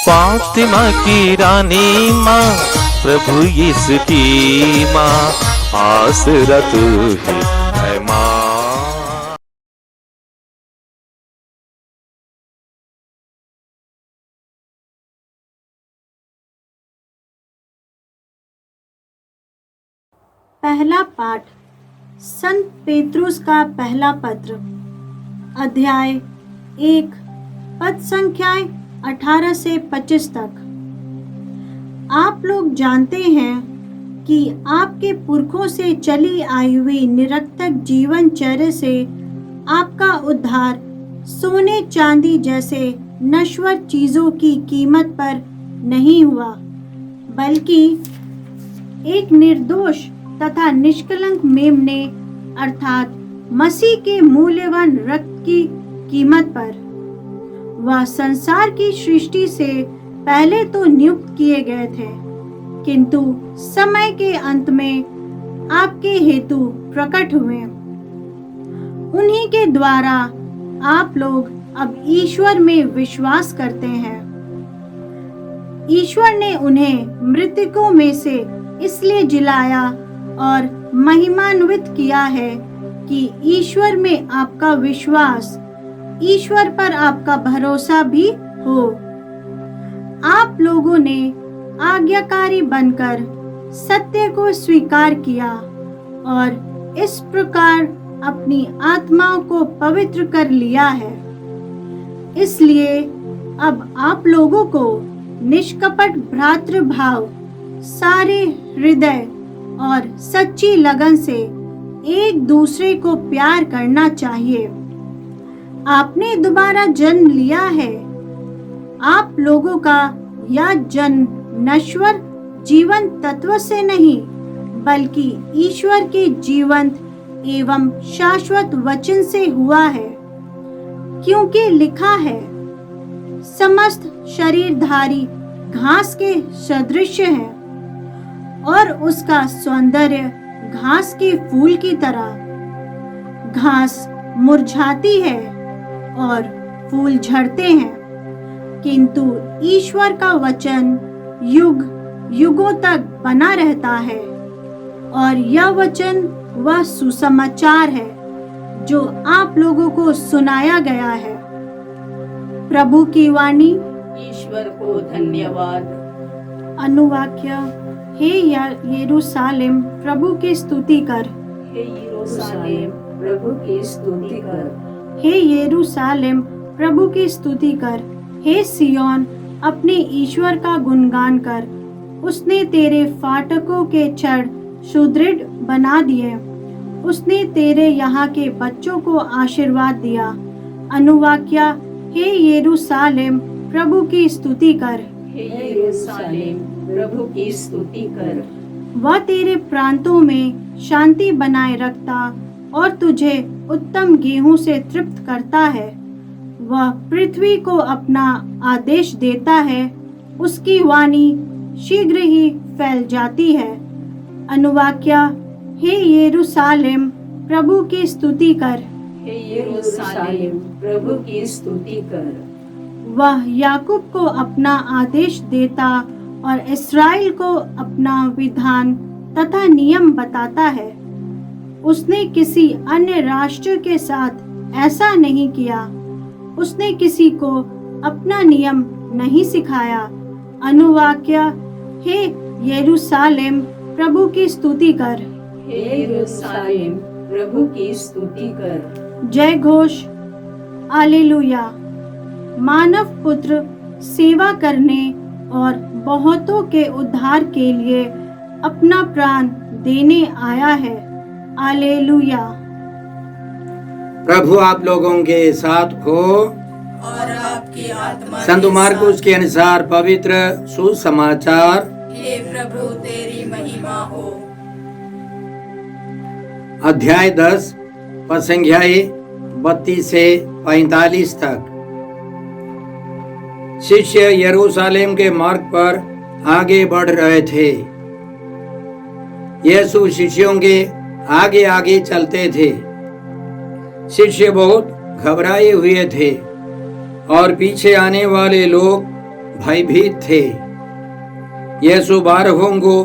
फातिमा की रानी माँ, प्रभु यीशु की माँ, आसरा तू ही है माँ। पहला पाठ संत पेत्रुस का पहला पत्र, अध्याय 1, पद संख्याएं 18 से 25 तक। आप लोग जानते हैं कि आपके पुरखों से चली आई हुई निरर्थक जीवनचर्या से आपका उद्धार सोने चांदी जैसे नश्वर चीजों की कीमत पर नहीं हुआ, बल्कि एक निर्दोष तथा निष्कलंक मेमने अर्थात मसीह के मूल्यवान रक्त की कीमत पर। वह संसार की सृष्टि से पहले तो नियुक्त किए गए थे, किंतु समय के अंत में आपके हेतु प्रकट हुए। उन्हीं के द्वारा आप लोग अब ईश्वर में विश्वास करते हैं। ईश्वर ने उन्हें मृतकों में से इसलिए जिलाया और महिमान्वित किया है कि ईश्वर में आपका विश्वास, ईश्वर पर आपका भरोसा भी हो। आप लोगों ने आज्ञाकारी बनकर सत्य को स्वीकार किया और इस प्रकार अपनी आत्माओं को पवित्र कर लिया है। इसलिए अब आप लोगों को निष्कपट भ्रातृभाव, सारे हृदय और सच्ची लगन से एक दूसरे को प्यार करना चाहिए। आपने दोबारा जन्म लिया है। आप लोगों का यह जन्म नश्वर जीवन तत्व से नहीं, बल्कि ईश्वर के जीवंत एवं शाश्वत वचन से हुआ है। क्योंकि लिखा है, समस्त शरीरधारी घास के सदृश है और उसका सौंदर्य घास के फूल की तरह। घास मुरझाती है और फूल झड़ते हैं, किंतु ईश्वर का वचन युग युगों तक बना रहता है। और यह वचन वह सुसमाचार है जो आप लोगों को सुनाया गया है। प्रभु की वाणी। ईश्वर को धन्यवाद। अनुवाक्य। हे यरूशलेम, प्रभु की स्तुति कर। हे यरूशलेम, प्रभु की स्तुति कर। हे यरूशलेम, प्रभु की स्तुति कर। हे सिय्योन, अपने ईश्वर का गुणगान कर। उसने तेरे फाटकों के छड़ सुदृढ़ बना दिए। उसने तेरे यहाँ के बच्चों को आशीर्वाद दिया। अनुवाक्य। हे यरूशलेम, प्रभु की स्तुति कर। हे यरूशलेम, प्रभु की स्तुति कर। वह तेरे प्रांतों में शांति बनाए रखता और तुझे उत्तम गेहूं से तृप्त करता है। वह पृथ्वी को अपना आदेश देता है, उसकी वाणी शीघ्र ही फैल जाती है। अनुवाक्य। हे यरूशलेम, प्रभु की स्तुति कर। हे यरूशलेम, प्रभु की स्तुति कर। वह याकूब को अपना आदेश देता और इस्राएल को अपना विधान तथा नियम बताता है। उसने किसी अन्य राष्ट्र के साथ ऐसा नहीं किया। उसने किसी को अपना नियम नहीं सिखाया। अनुवाक्य। हे यरूशलेम, प्रभु की स्तुति कर। हे यरूशलेम, प्रभु की स्तुति कर। जय घोष। हालेलुया। मानव पुत्र सेवा करने और बहुतों के उद्धार के लिए अपना प्राण देने आया है। हालेलुया। प्रभु आप लोगों के साथ हो और आपकी आत्मा संत मार्कुस के अनुसार पवित्र सुसमाचार। हे प्रभु, तेरी महिमा हो। अध्याय 10, पद संख्याएं 32 से 45 तक। शिष्य यरूशलेम के मार्ग पर आगे बढ़ रहे थे। यीशु शिष्यों के आगे आगे चलते थे। शिष्य बहुत घबराए हुए थे और पीछे आने वाले लोग भयभीत थे। यीशु 12 को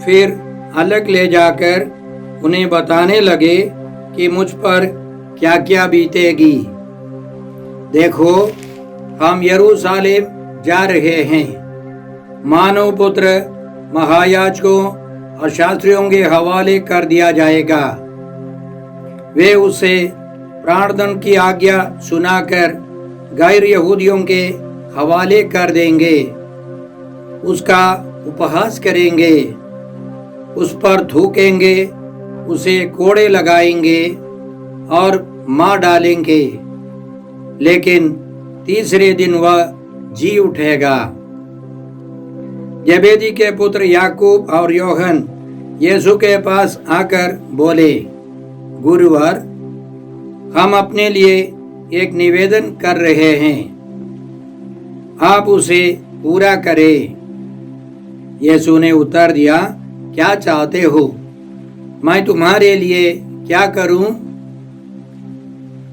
फिर अलग ले जाकर उन्हें बताने लगे कि मुझ पर क्या क्या बीतेगी। देखो, हम यरूशलेम जा रहे हैं। मानव पुत्र महायाजकों और शास्त्रियों के हवाले कर दिया जाएगा। वे उसे प्राणदंड की आज्ञा सुनाकर गैर यहूदियों के हवाले कर देंगे, उसका उपहास करेंगे, उस पर थूकेंगे, उसे कोड़े लगाएंगे और मार डालेंगे, लेकिन तीसरे दिन वह जी उठेगा। जबेदी के पुत्र याकूब और योहन यीशु के पास आकर बोले, गुरुवर, हम अपने लिए एक निवेदन कर रहे हैं, आप उसे पूरा करें। यीशु ने उत्तर दिया, क्या चाहते हो? मैं तुम्हारे लिए क्या करूं?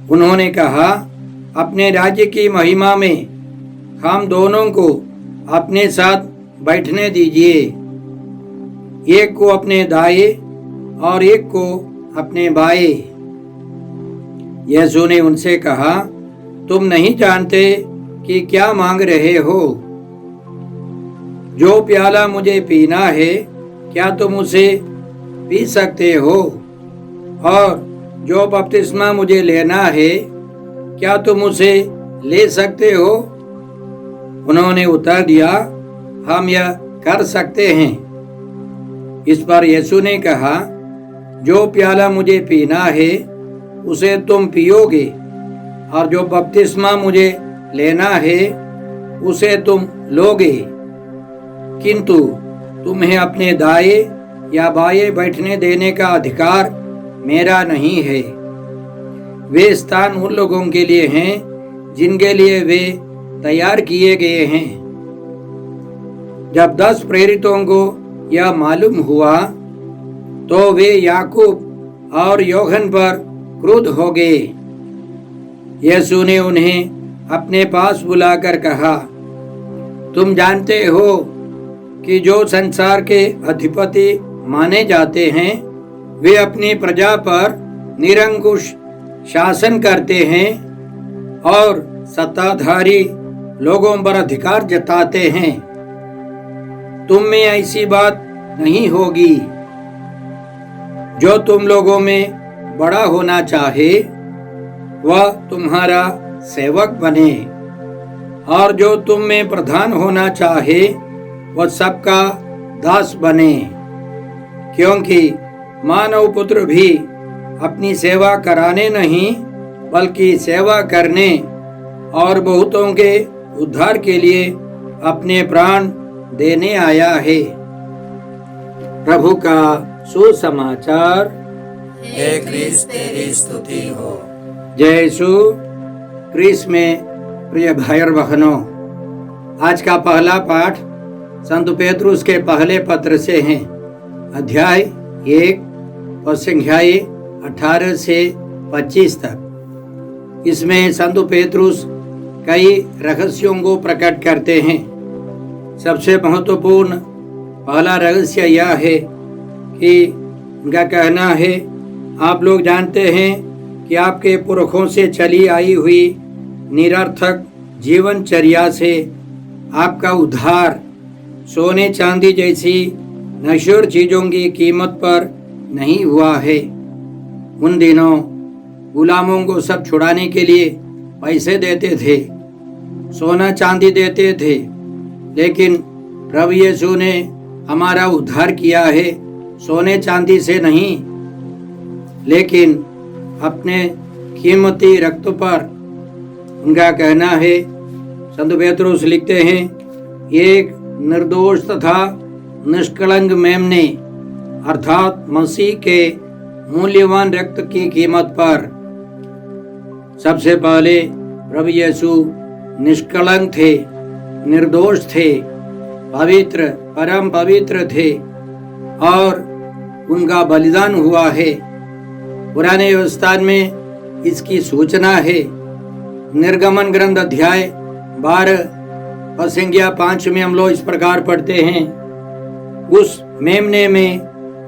उन्होंने कहा, अपने राज्य की महिमा में हम दोनों को अपने साथ बैठने दीजिए, एक को अपने दाएं और एक को अपने बाएं। यीशु ने उनसे कहा, तुम नहीं जानते कि क्या मांग रहे हो? जो प्याला मुझे पीना है, क्या तुम उसे पी सकते हो? और जो बपतिस्मा मुझे लेना है, क्या तुम उसे ले सकते हो? उन्होंने उत्तर दिया, हम यह कर सकते हैं। इस पर यीशु ने कहा, जो प्याला मुझे पीना है उसे तुम पियोगे, और जो बपतिस्मा मुझे लेना है उसे तुम लोगे, किंतु तुम्हें अपने दाएं या बाएं बैठने देने का अधिकार मेरा नहीं है। वे स्थान उन लोगों के लिए हैं जिनके लिए वे तैयार किए गए हैं। जब 10 प्रेरितों को यह मालूम हुआ तो वे याकूब और योहन पर क्रुद्ध हो गए। यीशु ने उन्हें अपने पास बुलाकर कहा, तुम जानते हो कि जो संसार के अधिपति माने जाते हैं वे अपनी प्रजा पर निरंकुश शासन करते हैं और सत्ताधारी लोगों पर अधिकार जताते हैं। तुम में ऐसी बात नहीं होगी। जो तुम लोगों में बड़ा होना चाहे वह तुम्हारा सेवक बने, और जो तुम में प्रधान होना चाहे वह सबका दास बने। क्योंकि मानव पुत्र भी अपनी सेवा कराने नहीं बल्कि सेवा करने और बहुतों के उद्धार के लिए अपने प्राण देने आया है। प्रभु का सुसमाचार। हे क्रिस्त तेरी स्तुति हो। जय यीशु क्रिस्त में प्रिय भाई और बहनों, आज का पहला पाठ संत पेतरुस के पहले पत्र से है। अध्याय 1 और संख्याएं 18 से 25 तक। इसमें संत पेतरुस कई रहस्यों को प्रकट करते हैं। सबसे महत्वपूर्ण पहला रहस्य यह है कि उनका कहना है, आप लोग जानते हैं कि आपके पुरखों से चली आई हुई निरर्थक जीवनचर्या से आपका उद्धार सोने चांदी जैसी नश्वर चीजों की कीमत पर नहीं हुआ है। उन दिनों गुलामों को सब छुड़ाने के लिए पैसे देते थे, सोना चांदी देते थे, लेकिन प्रभु यीशु ने हमारा उद्धार किया है सोने चांदी से नहीं, लेकिन अपने कीमती रक्त पर। उनका कहना है, संत पेतरुस लिखते हैं, एक निर्दोष तथा निष्कलंक मेमने अर्थात मसीह के मूल्यवान रक्त की कीमत पर। सबसे पहले प्रभु यीशु निष्कलंक थे, निर्दोष थे, पवित्र परम पवित्र थे और उनका बलिदान हुआ है। पुराने व्यवस्थान में इसकी सूचना है। निर्गमन ग्रंथ अध्याय 12 पद संख्या 5 में हम लोग इस प्रकार पढ़ते हैं, उस मेमने में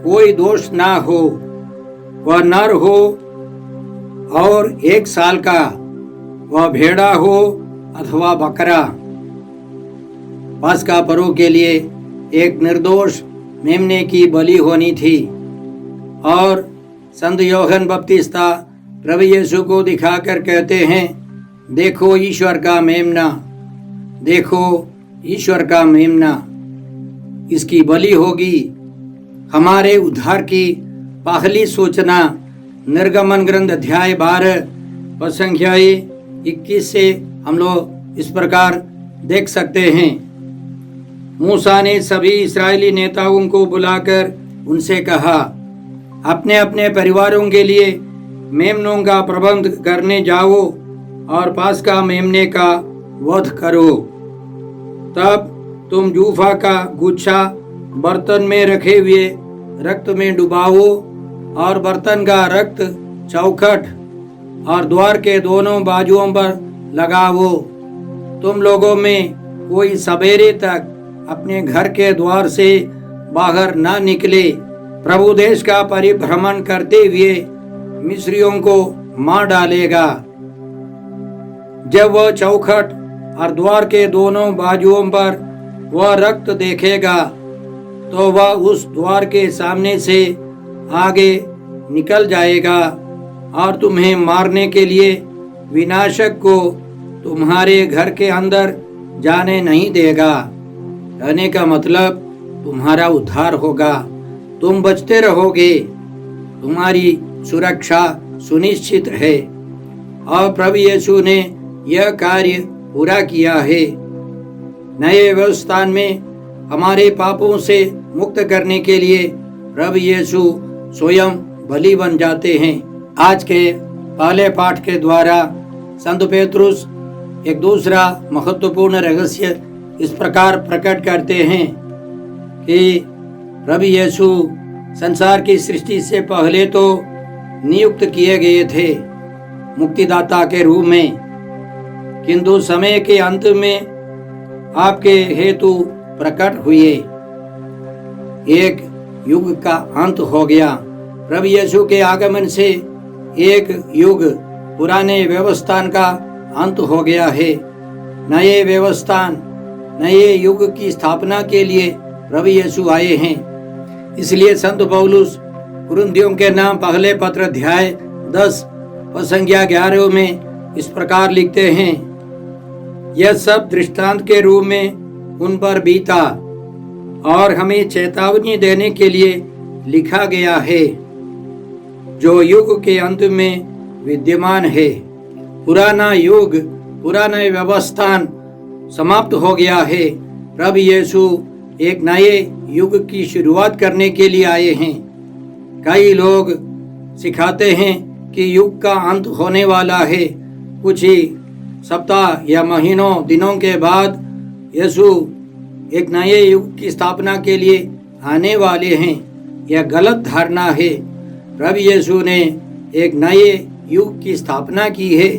कोई दोष ना हो, वह नर हो और 1 साल का, वह भेड़ा हो अथवा बकरा। पास्का पर्व के लिए एक निर्दोष मेमने की बलि होनी थी और संत यूहन्ना बपतिस्ता प्रभु यीशु को दिखाकर कहते हैं, देखो ईश्वर का मेमना, देखो ईश्वर का मेमना। इसकी बलि होगी। हमारे उद्धार की पहली सूचना निर्गमन ग्रंथ अध्याय 12 पद संख्या 21 से हम लोग इस प्रकार देख सकते हैं। मूसा ने सभी इस्राएली नेताओं को बुलाकर उनसे कहा, अपने अपने परिवारों के लिए मेमनों का प्रबंध करने जाओ और पास्का मेमने का वध करो। तब तुम जूफा का गुच्छा बर्तन में रखे हुए रक्त में डुबाओ और बर्तन का रक्त चौखट और द्वार के दोनों बाजुओं पर लगाओ। तुम लोगों में कोई सवेरे तक अपने घर के द्वार से बाहर न निकले। प्रभु देश का परिभ्रमण करते हुए मिस्रियों को मार डालेगा। जब वह चौखट और द्वार के दोनों बाजुओं पर वह रक्त देखेगा तो वह उस द्वार के सामने से आगे निकल जाएगा और तुम्हें मारने के लिए विनाशक को तुम्हारे घर के अंदर जाने नहीं देगा। कहने का मतलब तुम्हारा उद्धार होगा, तुम बचते रहोगे, तुम्हारी सुरक्षा सुनिश्चित है। और प्रभु यीशु ने यह कार्य पूरा किया है। नए व्यवस्थान में हमारे पापों से मुक्त करने के लिए प्रभु यीशु स्वयं बलि बन जाते हैं। आज के पहले पाठ के द्वारा संत पेत्रुस एक दूसरा महत्वपूर्ण रहस्य इस प्रकार प्रकट करते हैं कि प्रभु यीशु संसार की सृष्टि से पहले तो नियुक्त किए गए थे मुक्तिदाता के रूप में, किंतु समय के अंत में आपके हेतु प्रकट हुए। एक युग का अंत हो गया। प्रभु यीशु के आगमन से एक युग पुराने व्यवस्थान का अंत हो गया है। नए व्यवस्थान, नए युग की स्थापना के लिए प्रभु यीशु आए हैं। इसलिए संत पौलुस कुरिन्थियों के नाम पहले पत्र अध्याय 10 और संख्या 11 में इस प्रकार लिखते हैं, यह सब दृष्टांत के रूप में उन पर बीता और हमें चेतावनी देने के लिए लिखा गया है, जो युग के अंत में विद्यमान है। पुराना युग, पुराना व्यवस्थान समाप्त हो गया है। प्रभु यीशु एक नए युग की शुरुआत करने के लिए आए हैं। कई लोग सिखाते हैं कि युग का अंत होने वाला है। कुछ ही सप्ताह या महीनों दिनों के बाद यीशु एक नए युग की स्थापना के लिए आने वाले हैं। यह गलत धारणा है। प्रभु यीशु ने एक नए युग की स्थापना की है,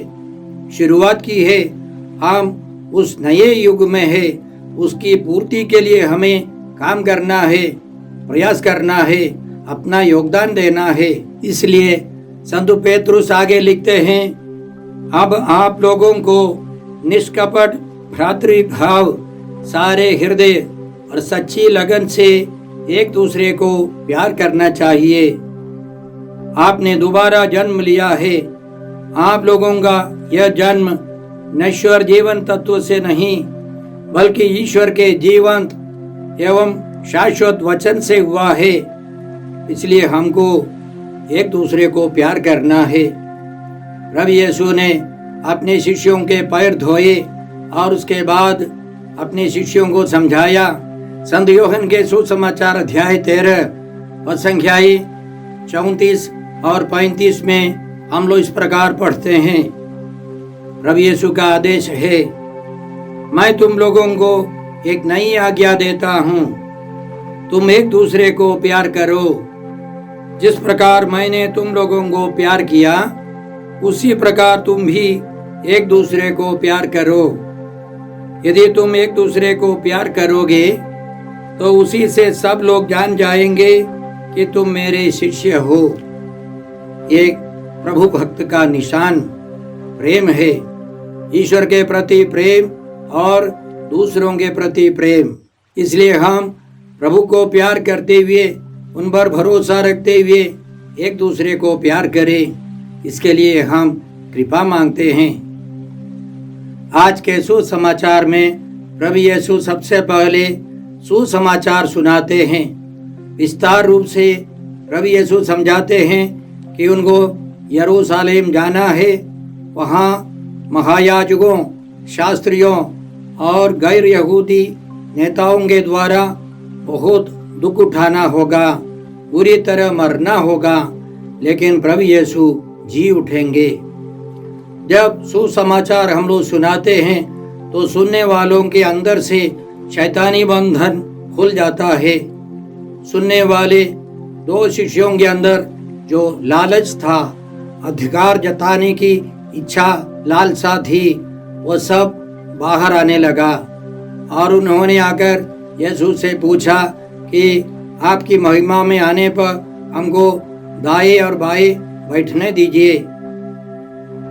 शुरुआत की है। हम उस नए युग में है, उसकी पूर्ति के लिए हमें काम करना है, प्रयास करना है, अपना योगदान देना है। इसलिए संत पेत्रुस आगे लिखते हैं, अब आप लोगों को निष्कपट भ्रातृभाव, सारे हृदय और सच्ची लगन से एक दूसरे को प्यार करना चाहिए। आपने दोबारा जन्म लिया है। आप लोगों का यह जन्म नश्वर जीवन तत्व से नहीं, बल्कि ईश्वर के जीवंत एवं शाश्वत वचन से हुआ है। इसलिए हमको एक दूसरे को प्यार करना है। प्रभु यीशु ने अपने शिष्यों के पैर धोए और उसके बाद अपने शिष्यों को समझाया। संत यूहन्ना के सुसमाचार अध्याय 13 पद संख्या 34 और 35 में हम लोग इस प्रकार पढ़ते हैं, प्रभु यीशु का आदेश है, मैं तुम लोगों को एक नई आज्ञा देता हूँ, तुम एक दूसरे को प्यार करो। जिस प्रकार मैंने तुम लोगों को प्यार किया, उसी प्रकार तुम भी एक दूसरे को प्यार करो। यदि तुम एक दूसरे को प्यार करोगे तो उसी से सब लोग जान जाएंगे कि तुम मेरे शिष्य हो। एक प्रभु भक्त का निशान प्रेम है, ईश्वर के प्रति प्रेम और दूसरों के प्रति प्रेम। इसलिए हम प्रभु को प्यार करते हुए, उन पर भरोसा रखते हुए एक दूसरे को प्यार करें। इसके लिए हम कृपा मांगते हैं। आज के सुसमाचार में प्रभु यीशु सबसे पहले सुसमाचार सुनाते हैं। विस्तार रूप से प्रभु यीशु समझाते हैं कि उनको यरूशलेम जाना है। वहाँ महायाजकों, शास्त्रियों और गैर यहूदी नेताओं के द्वारा बहुत दुख उठाना होगा, बुरी तरह मरना होगा, लेकिन प्रभु यीशु जी उठेंगे। जब सुसमाचार हम लोग सुनाते हैं तो सुनने वालों के अंदर से शैतानी बंधन खुल जाता है। सुनने वाले दो शिष्यों के अंदर जो लालच था, अधिकार जताने की इच्छा, लालसा थी, वो सब बाहर आने लगा और उन्होंने आकर यीशु से पूछा कि आपकी महिमा में आने पर हमको दाएं और बाएं बैठने दीजिए।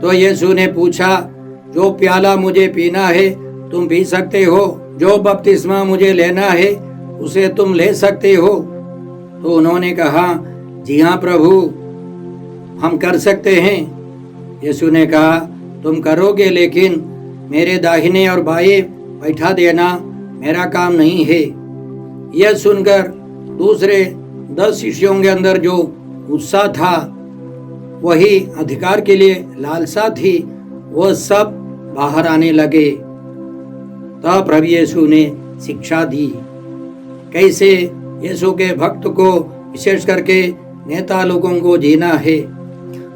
तो यीशु ने पूछा, जो प्याला मुझे पीना है तुम पी सकते हो, जो बपतिस्मा मुझे लेना है उसे तुम ले सकते हो। तो उन्होंने कहा, जी हाँ प्रभु, हम कर सकते हैं। यीशु ने कहा, तुम करोगे, लेकिन मेरे दाहिने और बाएं बैठा देना मेरा काम नहीं है। यह सुनकर दूसरे 10 शिष्यों के अंदर जो उत्साह था, वही अधिकार के लिए लालसा थी, वह सब बाहर आने लगे। तब प्रभु यीशु ने शिक्षा दी कैसे यीशु के भक्त को, विशेष करके नेता लोगों को जीना है।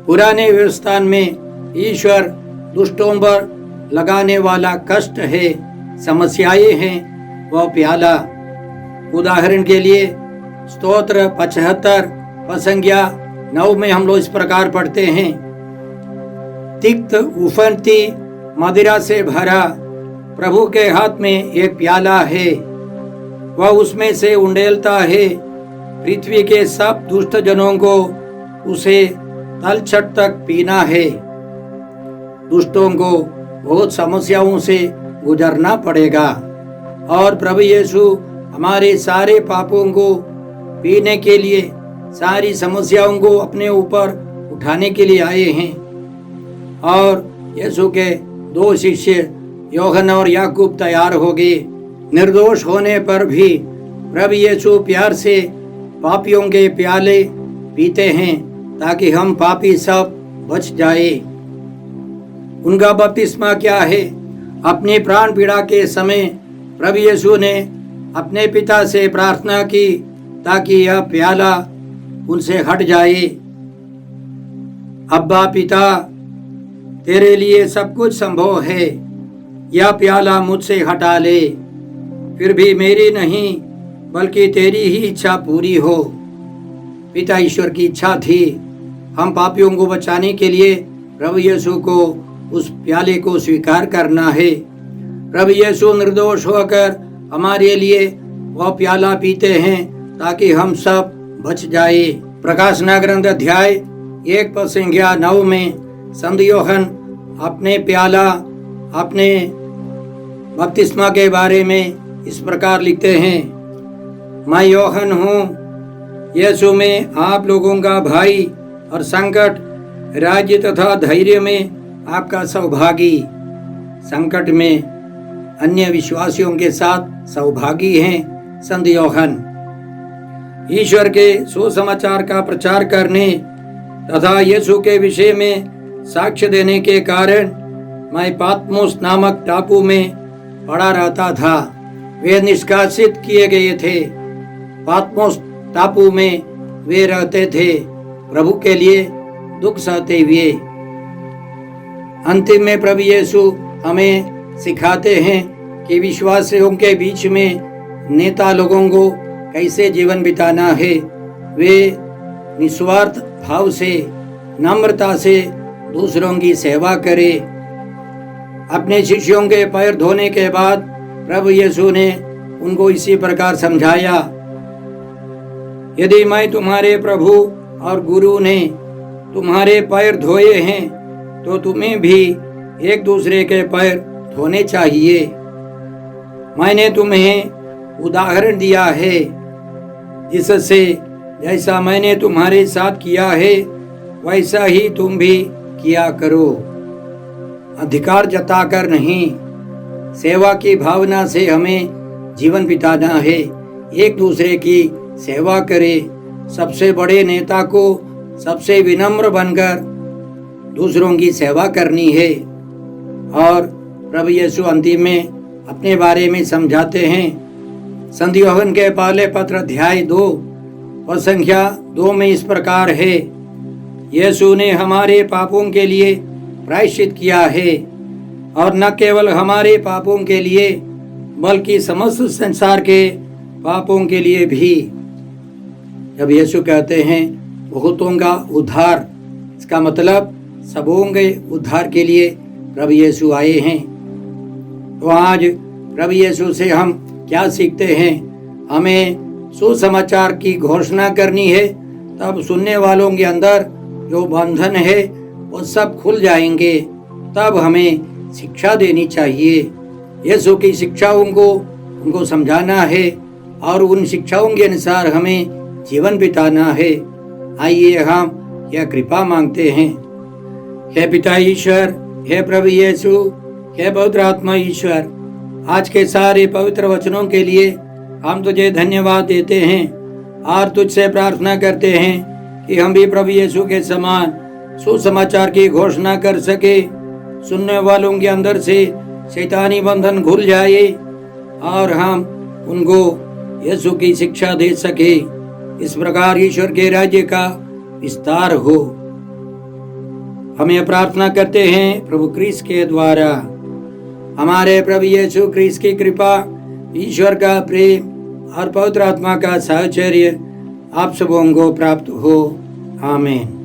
पुराने व्यवस्था में ईश्वर दुष्टों पर लगाने वाला कष्ट है, समस्याएं हैं, वह प्याला। उदाहरण के लिए स्तोत्र 75 प्रसंज्ञा 9 में हम लोग इस प्रकार पढ़ते हैं, तिक्त उफनती मदिरा से भरा प्रभु के हाथ में एक प्याला है, वह उसमें से उंडेलता है। पृथ्वी के सब दुष्ट जनों को उसे तलछट तक पीना है। दुष्टों को बहुत समस्याओं से गुजरना पड़ेगा और प्रभु यीशु हमारे सारे पापों को पीने के लिए, सारी समस्याओं को अपने ऊपर उठाने के लिए आए हैं। और यीशु के 2 शिष्य यूहन्ना और याकूब तैयार हो गए। निर्दोष होने पर भी प्रभु यीशु प्यार से पापियों के प्याले पीते हैं ताकि हम पापी सब बच जाए। उनका बपतिस्मा क्या है? अपनी प्राण पीड़ा के समय प्रभु यीशु ने अपने पिता से प्रार्थना की ताकि यह प्याला उनसे हट जाए। अब्बा पिता, तेरे लिए सब कुछ संभव है, यह प्याला मुझसे हटा ले, फिर भी मेरी नहीं बल्कि तेरी ही इच्छा पूरी हो। पिता ईश्वर की इच्छा थी हम पापियों को बचाने के लिए प्रभु यीशु को उस प्याले को स्वीकार करना है। प्रभु यीशु निर्दोष होकर हमारे लिए वह प्याला पीते हैं ताकि हम सब बच जाए। प्रकाशना ग्रंथ अध्याय 1 प्रसंज्ञा 9 में संत यूहन्ना अपने प्याला, अपने बपतिस्मा के बारे में इस प्रकार लिखते हैं, मैं यूहन्ना हूँ, यीशु में आप लोगों का भाई और संकट, राज्य तथा धैर्य में आपका सौभागी। संकट में अन्य विश्वासियों के साथ सौभागी हैं संत यूहन्ना। ईश्वर के सुसमाचार का प्रचार करने तथा यीशु के विषय में साक्ष्य देने के कारण मैं पात्मोस नामक टापू में पड़ा रहता था। वे निष्कासित किए गए थे। पात्मोस टापू में वे रहते थे, प्रभु के लिए दुख सहते हुए। अंतिम में प्रभु यीशु हमें सिखाते हैं कि विश्वासियों के बीच में नेता लोगों को कैसे जीवन बिताना है। वे निस्वार्थ भाव से, नम्रता से दूसरों की सेवा करें। अपने शिष्यों के पैर धोने के बाद प्रभु यीशु ने उनको इसी प्रकार समझाया, यदि मैं तुम्हारे प्रभु और गुरु ने तुम्हारे पैर धोए हैं तो तुम्हें भी एक दूसरे के पैर धोने चाहिए। मैंने तुम्हें उदाहरण दिया है, जिससे जैसा मैंने तुम्हारे साथ किया है वैसा ही तुम भी किया करो। अधिकार जताकर नहीं, सेवा की भावना से हमें जीवन बिताना है। एक दूसरे की सेवा करें। सबसे बड़े नेता को सबसे विनम्र बनकर दूसरों की सेवा करनी है। और प्रभु यीशु अंतिम में अपने बारे में समझाते हैं। संत यूहन्ना के पहले पत्र अध्याय 2 और संख्या 2 में इस प्रकार है, यीशु ने हमारे पापों के लिए प्रायश्चित किया है, और न केवल हमारे पापों के लिए बल्कि समस्त संसार के पापों के लिए भी। जब यीशु कहते हैं बहुतों का उद्धार, इसका मतलब सबों के उद्धार के लिए प्रभु यीशु आए हैं। तो आज प्रभु यीशु से हम क्या सीखते हैं? हमें सुसमाचार की घोषणा करनी है, तब सुनने वालों के अंदर जो बंधन है वो सब खुल जाएंगे। तब हमें शिक्षा देनी चाहिए। यीशु की शिक्षाओं को उनको समझाना है और उन शिक्षाओं के अनुसार हमें जीवन बिताना है। आइए हम यह कृपा मांगते हैं। हे पिता ईश्वर, हे प्रभु यीशु, हे पवित्र आत्मा ईश्वर, आज के सारे पवित्र वचनों के लिए हम तुझे धन्यवाद देते हैं और तुझसे प्रार्थना करते हैं कि हम भी प्रभु यीशु के समान सुसमाचार की घोषणा कर सके। सुनने वालों के अंदर से शैतानी बंधन खुल जाए और हम उनको यीशु की शिक्षा दे सके। इस प्रकार ईश्वर के राज्य का विस्तार हो। हम यह प्रार्थना करते हैं प्रभु क्रिस्त के द्वारा। हमारे प्रभु यीशु क्रिस्त की कृपा, ईश्वर का प्रेम और पवित्र आत्मा का साहचर्य आप सबों को प्राप्त हो। आमीन।